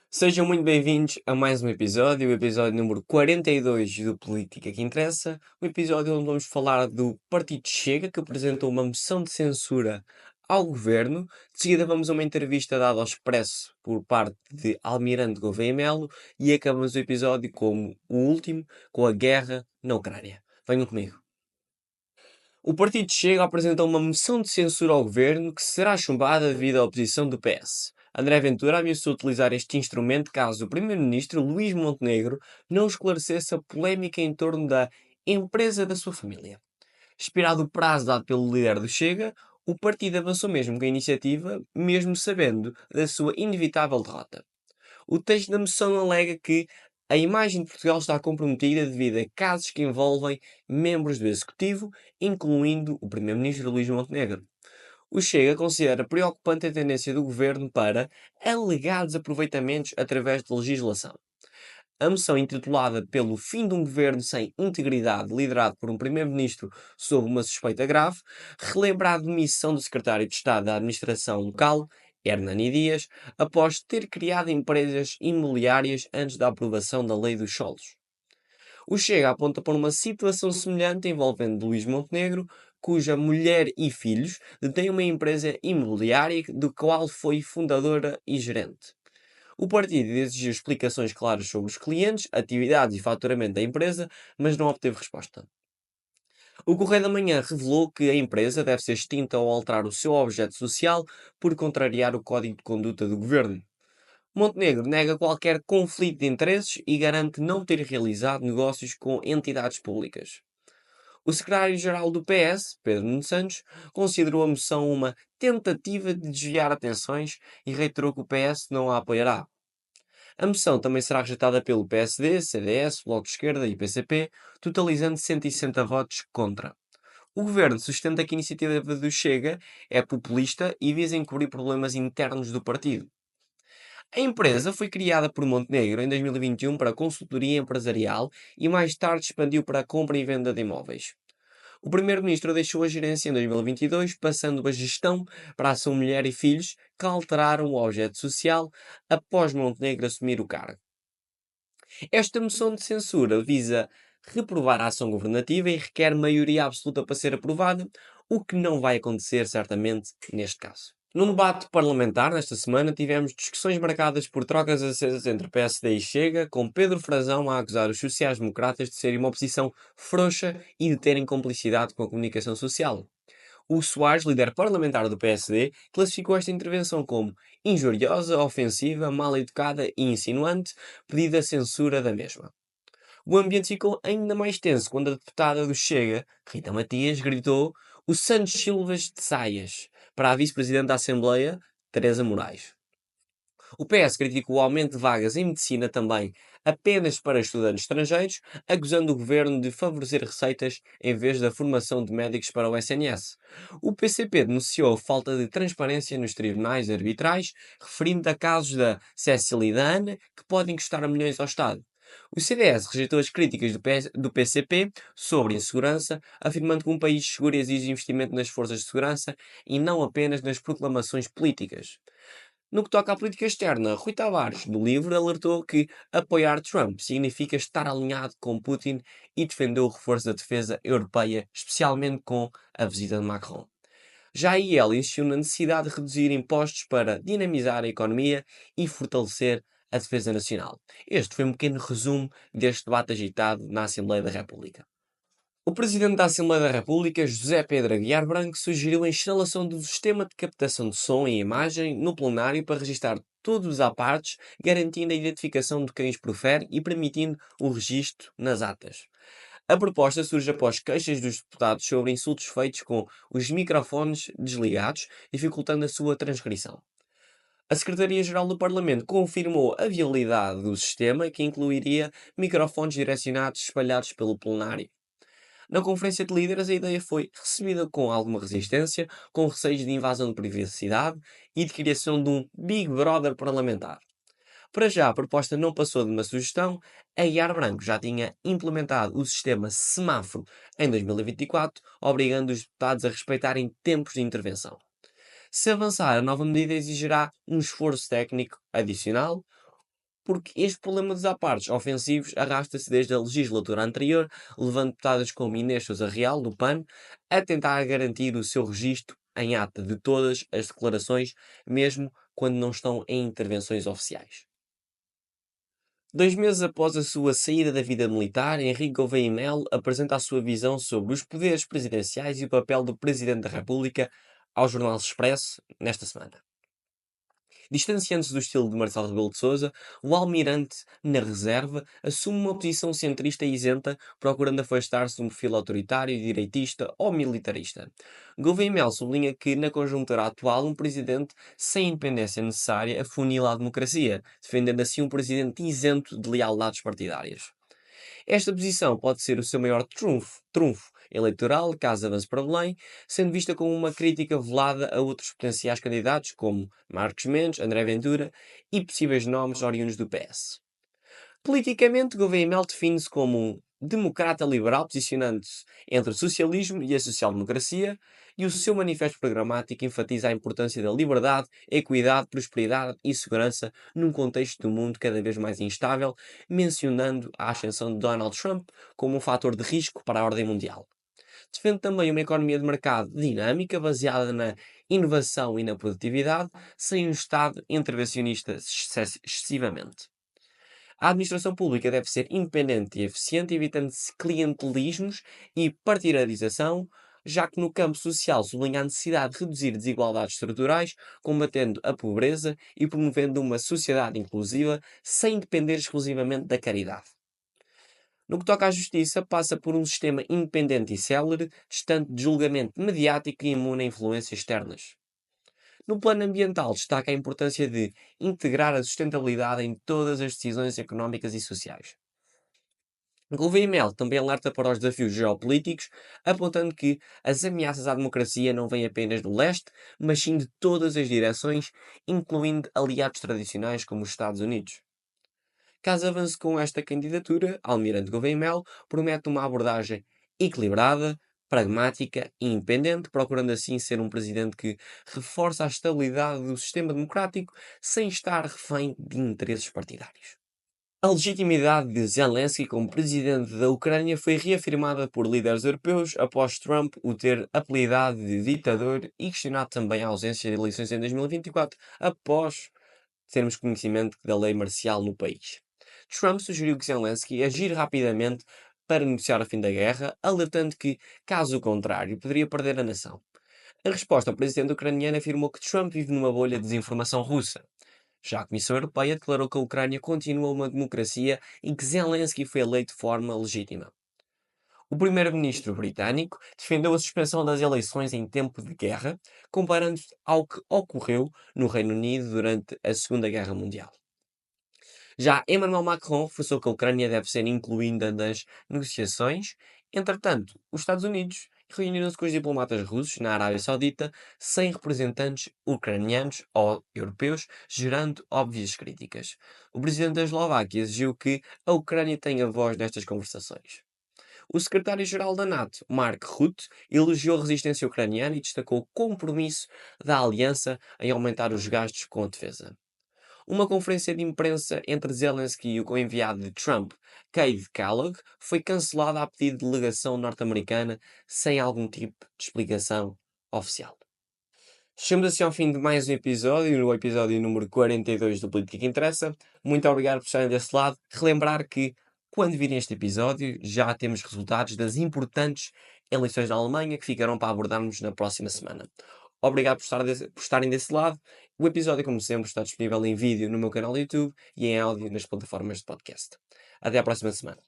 Sejam muito bem-vindos a mais um episódio, o episódio número 42 do Política que Interessa, um episódio onde vamos falar do Partido Chega, que apresentou uma moção de censura ao governo. De seguida vamos a uma entrevista dada ao Expresso por parte de Almirante Gouveia Melo e acabamos o episódio como o último, com a guerra na Ucrânia. Venham comigo. O Partido Chega apresentou uma moção de censura ao governo que será chumbada devido à oposição do PS. André Ventura ameaçou utilizar este instrumento caso o primeiro-ministro Luís Montenegro não esclarecesse a polémica em torno da empresa da sua família. Expirado o prazo dado pelo líder do Chega, o partido avançou mesmo com a iniciativa, mesmo sabendo da sua inevitável derrota. O texto da moção alega que a imagem de Portugal está comprometida devido a casos que envolvem membros do Executivo, incluindo o Primeiro-Ministro Luís Montenegro. O Chega considera preocupante a tendência do governo para alegados aproveitamentos através de legislação. A moção, intitulada Pelo fim de um governo sem integridade, liderado por um primeiro-ministro sob uma suspeita grave, relembra a demissão do secretário de Estado da Administração Local, Hernani Dias, após ter criado empresas imobiliárias antes da aprovação da Lei dos Solos. O Chega aponta para uma situação semelhante envolvendo Luís Montenegro, cuja mulher e filhos detêm uma empresa imobiliária do qual foi fundadora e gerente. O partido exigiu explicações claras sobre os clientes, atividades e faturamento da empresa, mas não obteve resposta. O Correio da Manhã revelou que a empresa deve ser extinta ou alterar o seu objeto social por contrariar o Código de Conduta do Governo. Montenegro nega qualquer conflito de interesses e garante não ter realizado negócios com entidades públicas. O secretário-geral do PS, Pedro Nuno Santos, considerou a moção uma tentativa de desviar atenções e reiterou que o PS não a apoiará. A moção também será rejeitada pelo PSD, CDS, Bloco de Esquerda e PCP, totalizando 160 votos contra. O governo sustenta que a iniciativa do Chega é populista e visa encobrir problemas internos do partido. A empresa foi criada por Montenegro em 2021 para consultoria empresarial e mais tarde expandiu para a compra e venda de imóveis. O primeiro-ministro deixou a gerência em 2022, passando a gestão para a sua mulher e filhos, que alteraram o objeto social após Montenegro assumir o cargo. Esta moção de censura visa reprovar a ação governativa e requer maioria absoluta para ser aprovada, o que não vai acontecer certamente neste caso. No debate parlamentar nesta semana tivemos discussões marcadas por trocas acesas entre PSD e Chega, com Pedro Frazão a acusar os sociais-democratas de serem uma oposição frouxa e de terem complicidade com a comunicação social. O Soares, líder parlamentar do PSD, classificou esta intervenção como injuriosa, ofensiva, mal educada e insinuante, pedindo a censura da mesma. O ambiente ficou ainda mais tenso quando a deputada do Chega, Rita Matias, gritou o Santos Silvas de saias para a vice-presidente da Assembleia, Teresa Moraes. O PS criticou o aumento de vagas em medicina também apenas para estudantes estrangeiros, acusando o governo de favorecer receitas em vez da formação de médicos para o SNS. O PCP denunciou a falta de transparência nos tribunais arbitrais, referindo a casos da Cécile e da Ana que podem custar a milhões ao Estado. O CDS rejeitou as críticas do PCP sobre insegurança, afirmando que um país seguro exige investimento nas forças de segurança e não apenas nas proclamações políticas. No que toca à política externa, Rui Tavares, do LIVRE, alertou que apoiar Trump significa estar alinhado com Putin e defendeu o reforço da defesa europeia, especialmente com a visita de Macron. Já ele insistiu na necessidade de reduzir impostos para dinamizar a economia e fortalecer a defesa nacional. Este foi um pequeno resumo deste debate agitado na Assembleia da República. O Presidente da Assembleia da República, José Pedro Aguiar Branco, sugeriu a instalação do sistema de captação de som e imagem no plenário para registrar todos os apartes, garantindo a identificação de quem os profere e permitindo o registro nas atas. A proposta surge após queixas dos deputados sobre insultos feitos com os microfones desligados, dificultando a sua transcrição. A Secretaria-Geral do Parlamento confirmou a viabilidade do sistema, que incluiria microfones direcionados espalhados pelo plenário. Na conferência de líderes, a ideia foi recebida com alguma resistência, com receios de invasão de privacidade e de criação de um Big Brother parlamentar. Para já, a proposta não passou de uma sugestão. A Iar Branco já tinha implementado o sistema semáforo em 2024, obrigando os deputados a respeitarem tempos de intervenção. Se avançar, a nova medida exigirá um esforço técnico adicional, porque este problema dos apartes ofensivos arrasta-se desde a legislatura anterior, levando deputadas como Inês Sousa Real, do PAN, a tentar garantir o seu registro em ata de todas as declarações, mesmo quando não estão em intervenções oficiais. 2 meses após a sua saída da vida militar, Henrique Gouveia e Melo apresenta a sua visão sobre os poderes presidenciais e o papel do Presidente da República ao Jornal Expresso nesta semana. Distanciando-se do estilo de Marcelo Rebelo de Sousa, o almirante, na reserva, assume uma posição centrista e isenta, procurando afastar-se de um perfil autoritário, direitista ou militarista. Gouveia e Melo sublinha que, na conjuntura atual, um presidente sem independência necessária afunila a democracia, defendendo assim um presidente isento de lealdades partidárias. Esta posição pode ser o seu maior trunfo eleitoral, caso avance para Belém, sendo vista como uma crítica velada a outros potenciais candidatos, como Marcos Mendes, André Ventura e possíveis nomes oriundos do PS. Politicamente, Gouveia Mel define-se como um democrata liberal, posicionando-se entre o socialismo e a social-democracia, e o seu manifesto programático enfatiza a importância da liberdade, equidade, prosperidade e segurança num contexto do mundo cada vez mais instável, mencionando a ascensão de Donald Trump como um fator de risco para a ordem mundial. Defende também uma economia de mercado dinâmica, baseada na inovação e na produtividade, sem um Estado intervencionista excessivamente. A administração pública deve ser independente e eficiente, evitando-se clientelismos e partidarização, já que no campo social sublinha a necessidade de reduzir desigualdades estruturais, combatendo a pobreza e promovendo uma sociedade inclusiva sem depender exclusivamente da caridade. No que toca à justiça, passa por um sistema independente e célere, distante de julgamento mediático e imune a influências externas. No plano ambiental, destaca a importância de integrar a sustentabilidade em todas as decisões económicas e sociais. Gouveia e Mel também alerta para os desafios geopolíticos, apontando que as ameaças à democracia não vêm apenas do leste, mas sim de todas as direções, incluindo aliados tradicionais como os Estados Unidos. Caso avance com esta candidatura, Almirante Gouveia e Mel promete uma abordagem equilibrada, pragmática e independente, procurando assim ser um presidente que reforça a estabilidade do sistema democrático sem estar refém de interesses partidários. A legitimidade de Zelensky como presidente da Ucrânia foi reafirmada por líderes europeus após Trump o ter apelidado de ditador e questionado também a ausência de eleições em 2024 após termos conhecimento da lei marcial no país. Trump sugeriu que Zelensky agir rapidamente para negociar o fim da guerra, alertando que, caso contrário, poderia perder a nação. A resposta ao presidente ucraniano afirmou que Trump vive numa bolha de desinformação russa. Já a Comissão Europeia declarou que a Ucrânia continua uma democracia e que Zelensky foi eleito de forma legítima. O primeiro-ministro britânico defendeu a suspensão das eleições em tempo de guerra, comparando-se ao que ocorreu no Reino Unido durante a Segunda Guerra Mundial. Já Emmanuel Macron reforçou que a Ucrânia deve ser incluída nas negociações. Entretanto, os Estados Unidos reuniram-se com os diplomatas russos na Arábia Saudita sem representantes ucranianos ou europeus, gerando óbvias críticas. O presidente da Eslováquia exigiu que a Ucrânia tenha voz nestas conversações. O secretário-geral da NATO, Mark Rutte, elogiou a resistência ucraniana e destacou o compromisso da aliança em aumentar os gastos com a defesa. Uma conferência de imprensa entre Zelensky e o enviado de Trump, Keith Kellogg, foi cancelada a pedido de delegação norte-americana sem algum tipo de explicação oficial. Chegamos assim ao fim de mais um episódio, no episódio número 42 do Política que Interessa. Muito obrigado por estarem desse lado. Relembrar que, quando virem este episódio, já temos resultados das importantes eleições na Alemanha que ficarão para abordarmos na próxima semana. Obrigado por estarem desse lado. O episódio, como sempre, está disponível em vídeo no meu canal do YouTube e em áudio nas plataformas de podcast. Até à próxima semana.